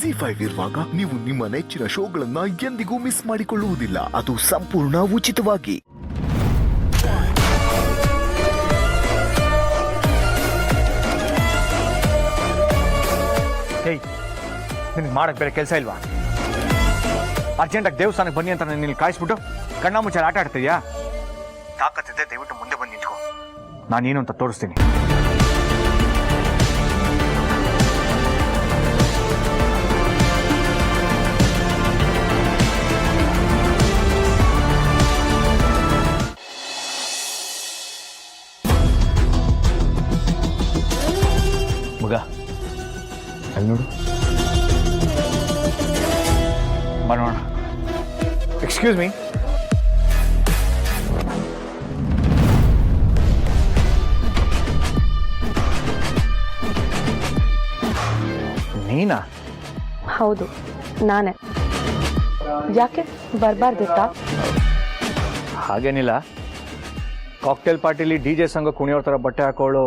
ZEE5 ಇರುವಾಗ ನೀವು ನಿಮ್ಮ ನೆಚ್ಚಿನ ಶೋಗಳನ್ನ ಎಂದಿಗೂ ಮಿಸ್ ಮಾಡಿಕೊಳ್ಳುವುದಿಲ್ಲ. ಅದು ಸಂಪೂರ್ಣ ಉಚಿತವಾಗಿ. ನಿನಗೆ ಮಾಡಕ್ ಬೇರೆ ಕೆಲಸ ಇಲ್ವಾ? ಅರ್ಜೆಂಟಾಗಿ ದೇವಸ್ಥಾನಕ್ಕೆ ಬನ್ನಿ ಅಂತ ನಾನು ಕಾಯಿಸ್ಬಿಟ್ಟು ಕಣ್ಣ ಮುಚ್ಚಾರ ಆಟ ಆಡ್ತಿದ್ಯಾ? ತಾಕತ್ತಿದ್ದೆ ದಯವಿಟ್ಟು ಮುಂದೆ ಬಂದು ನಿಂತ್ಕೋ, ನಾನೇನು ಅಂತ ತೋರಿಸ್ತೀನಿ. ಮಗ ಅಲ್ಲಿ ನೋಡು, ಬರೋಣ. ಎಕ್ಸ್ಕ್ಯೂಸ್ ಮೀ, ನೀನಾ? ಹೌದು, ನಾನೇ. ಯಾಕೆ ಬರಬಾರ್ದಿತ್ತಾ? ಹಾಗೇನಿಲ್ಲ, ಕಾಕ್ಟೇಲ್ ಪಾರ್ಟಿಲಿ DJ ಸಂಘ ಕುಣಿಯೋರ್ ಥರ ಬಟ್ಟೆ ಹಾಕೊಳ್ಳೋ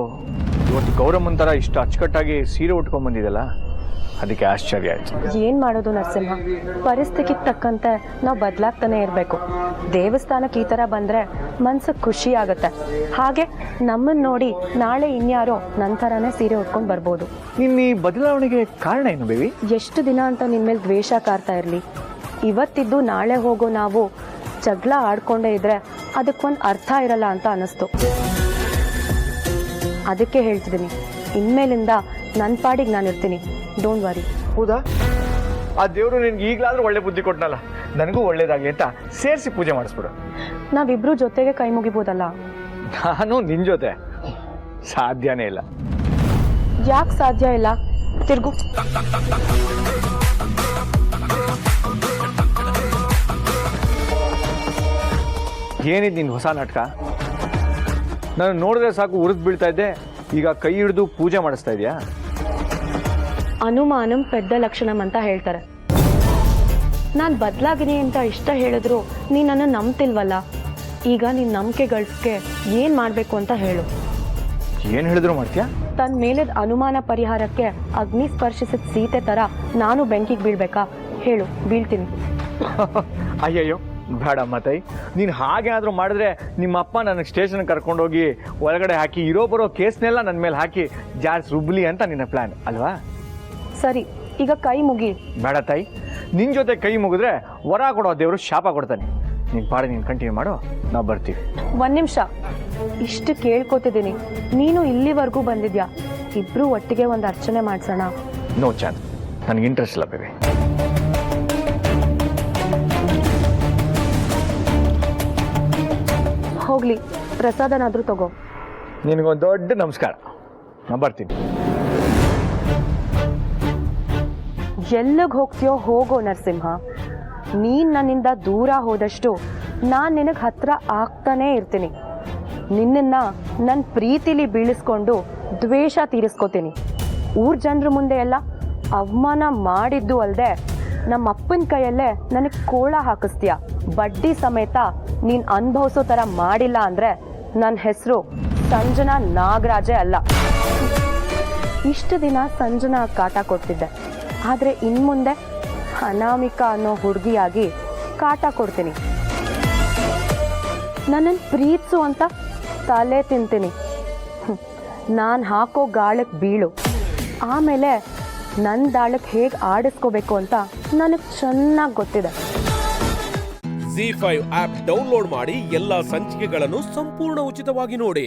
ಇವತ್ತು ಗೌರಮ್ಮನ ಥರ ಇಷ್ಟು ಅಚ್ಚುಕಟ್ಟಾಗಿ ಸೀರೆ ಉಟ್ಕೊಂಡ್ಬಂದಿದ್ದಲ್ಲ, ಅದಕ್ಕೆ ಆಶ್ಚರ್ಯ ಆಯ್ತು. ಏನ್ ಮಾಡೋದು ನರಸಿಂಹ, ಪರಿಸ್ಥಿತಿಗೆ ತಕ್ಕಂತೆ ನಾವು ಬದಲಾಗ್ತಾನೆ ಇರಬೇಕು. ದೇವಸ್ಥಾನಕ್ಕೆ ಈ ತರ ಬಂದ್ರೆ ಮನ್ಸಿಗೆ ಖುಷಿ ಆಗುತ್ತೆ. ಹಾಗೆ ನಮ್ಮನ್ನ ನೋಡಿ ನಾಳೆ ಇನ್ಯಾರೋ ನನ್ನ ಥರನೇ ಸೀರೆ ಉಟ್ಕೊಂಡು ಬರ್ಬೋದು. ನಿನ್ನ ಈ ಬದಲಾವಣೆಗೆ ಕಾರಣ ಏನು ಬೇಬಿ? ಎಷ್ಟು ದಿನ ಅಂತ ನಿನ್ ಮೇಲೆ ದ್ವೇಷ ಕಾರ್ತಾ ಇರಲಿ, ಇವತ್ತಿದ್ದು ನಾಳೆ ಹೋಗೋ ನಾವು ಜಗಳ ಆಡ್ಕೊಂಡೇ ಇದ್ರೆ ಅದಕ್ಕೊಂದು ಅರ್ಥ ಇರಲ್ಲ ಅಂತ ಅನಿಸ್ತು. ಅದಕ್ಕೆ ಹೇಳ್ತಿದ್ದೀನಿ, ಇನ್ಮೇಲಿಂದ ನನ್ನ ಪಾಡಿಗೆ ನಾನು ಇರ್ತೀನಿ, ಡೋಂಟ್ ವರಿ. ಹೌದಾ? ಆ ದೇವರು ನಿನ್ಗೆ ಈಗಲಾದ್ರೂ ಒಳ್ಳೆ ಬುದ್ಧಿ ಕೊಟ್ಟನಲ್ಲ, ನನಗೂ ಒಳ್ಳೇದಾಗಲಿ ಅಂತ ಸೇರಿಸಿ ಪೂಜೆ ಮಾಡಿಸ್ಬಿಡು. ನಾವಿಬ್ರು ಜೊತೆಗೆ ಕೈ ಮುಗಿಬೋದಲ್ಲ? ನಾನು ನಿನ್ ಜೊತೆ ಸಾಧ್ಯನೇ ಇಲ್ಲ. ಯಾಕೆ ಸಾಧ್ಯ ಇಲ್ಲ? ತಿರ್ಗು. ಏನಿದ್ ನಿನ್ ಹೊಸ ನಾಟಕ? ನಾನು ನೋಡಿದ್ರೆ ಸಾಕು ಉರಿದು ಬೀಳ್ತಾ ಇದ್ದೆ, ಈಗ ಕೈ ಹಿಡಿದು ಪೂಜೆ ಮಾಡಿಸ್ತಾ ಇದೆಯಾ? ಅನುಮಾನಂ ಪೆದ್ದ ಲಕ್ಷಣಂ ಅಂತ ಹೇಳ್ತಾರೆ. ನಾನು ಬದಲಾಗಿನಿ ಅಂತ ಇಷ್ಟ ಹೇಳಿದ್ರು ನೀನು ನನ್ನ ನಂಬ್ತಿಲ್ವಲ್ಲ. ಈಗ ನಿನ್ನ ನಂಬಿಕೆ ಗಳಿಸ್ಕೆ ಏನು ಮಾಡಬೇಕು ಅಂತ ಹೇಳು. ಏನು ಹೇಳಿದ್ರು ಮಾಡ್ತೀಯಾ? ತನ್ನ ಮೇಲಿದ ಅನುಮಾನ ಪರಿಹಾರಕ್ಕೆ ಅಗ್ನಿ ಸ್ಪರ್ಶಿಸಿದ ಸೀತೆ ಥರ ನಾನು ಬೆಂಕಿಗೆ ಬೀಳ್ಬೇಕಾ? ಹೇಳು, ಬೀಳ್ತೀನಿ. ಅಯ್ಯಯ್ಯೋ ಬೇಡಮ್ಮ ತಾಯಿ, ನೀನು ಹಾಗೆ ಆದರೂ ಮಾಡಿದ್ರೆ ನಿಮ್ಮ ಅಪ್ಪ ನನಗೆ ಸ್ಟೇಷನ್ಗೆ ಕರ್ಕೊಂಡೋಗಿ ಒಳಗಡೆ ಹಾಕಿ ಇರೋ ಬರೋ ಕೇಸ್ನೆಲ್ಲ ನನ್ನ ಮೇಲೆ ಹಾಕಿ ಜಾರ್ಜ್ ರುಬ್ಲಿ ಅಂತ ನಿನ್ನ ಪ್ಲ್ಯಾನ್ ಅಲ್ವಾ? ಸರಿ, ಈಗ ಕೈ ಮುಗಿ. ಬೇಡ ತಾಯಿ, ನಿನ್ನ ಜೊತೆ ಕೈ ಮುಗಿದ್ರೆ ವರ ಕೊಡೋ ದೇವರು ಶಾಪ ಕೊಡ್ತಾನೆ. ನಿನ್ನ ಪಾಡಿ ನೀನು ಕಂಟಿನ್ಯೂ ಮಾಡು, ನಾವು ಬರ್ತೀವಿ. ಒಂದು ನಿಮಿಷ, ಇಷ್ಟು ಕೇಳ್ಕೊತಿದ್ದೀನಿ, ನೀನು ಇಲ್ಲಿವರೆಗೂ ಬಂದಿದ್ಯಾ? ಇಬ್ರು ಒಟ್ಟಿಗೆ ಒಂದು ಅರ್ಚನೆ ಮಾಡ್ಸೋಣ? ನೋ ಚಾನ್ಸ್, ನನಗೆ ಇಂಟ್ರೆಸ್ಟ್ ಇಲ್ಲ ಬೇಬಿ. ಹೋಗ್ಲಿ, ಪ್ರಸಾದನಾದ್ರೂ ತಗೋ. ನಿನಗೊಂದು ದೊಡ್ಡ ನಮಸ್ಕಾರ, ನಾನು ಬರ್ತೀನಿ. ಎಲ್ಲಿಗೆ ಹೋಗ್ತೀಯೋ ಹೋಗೋ ನರಸಿಂಹ. ನೀನು ನನ್ನಿಂದ ದೂರ ಹೋದಷ್ಟು ನಾನು ನಿನಗೆ ಹತ್ರ ಆಗ್ತಾನೇ ಇರ್ತೀನಿ. ನಿನ್ನನ್ನು ನನ್ನ ಪ್ರೀತಿಲಿ ಬೀಳಿಸ್ಕೊಂಡು ದ್ವೇಷ ತೀರಿಸ್ಕೋತೀನಿ. ಊರ ಜನರ ಮುಂದೆ ಎಲ್ಲ ಅವಮಾನ ಮಾಡಿದ್ದು ಅಲ್ಲದೆ ನಮ್ಮ ಅಪ್ಪನ ಕೈಯಲ್ಲೇ ನನಗೆ ಕೋಳ ಹಾಕಿಸ್ತೀಯ. ಬಡ್ಡಿ ಸಮೇತ ನೀನು ಅನುಭವಿಸೋ ಥರ ಮಾಡಿಲ್ಲ ಅಂದರೆ ನನ್ನ ಹೆಸರು ಸಂಜನಾ ನಾಗರಾಜೇ ಅಲ್ಲ. ಇಷ್ಟು ದಿನ ಸಂಜನಾ ಕಾಟ ಕೊಡ್ತಿದ್ದೆ, ಆದರೆ ಇನ್ಮುಂದೆ ಅನಾಮಿಕಾ ಅನ್ನೋ ಹುಡುಗಿಯಾಗಿ ಕಾಟ ಕೊಡ್ತೀನಿ. ನನ್ನನ್ನು ಪ್ರೀತಿಸು ಅಂತ ತಲೆ ತಿಂತೀನಿ. ನಾನು ಹಾಕೋ ಗಾಳಕ್ಕೆ ಬೀಳು, ಆಮೇಲೆ ನನ್ನ ದಾಳಕ್ಕೆ ಹೇಗೆ ಆಡಿಸ್ಕೋಬೇಕು ಅಂತ ನನಗೆ ಚೆನ್ನಾಗಿ ಗೊತ್ತಿದೆ. ZEE5 ಆಪ್ ಡೌನ್ಲೋಡ್ ಮಾಡಿ ಎಲ್ಲಾ ಸಂಚಿಕೆಗಳನ್ನು ಸಂಪೂರ್ಣ ಉಚಿತವಾಗಿ ನೋಡಿ.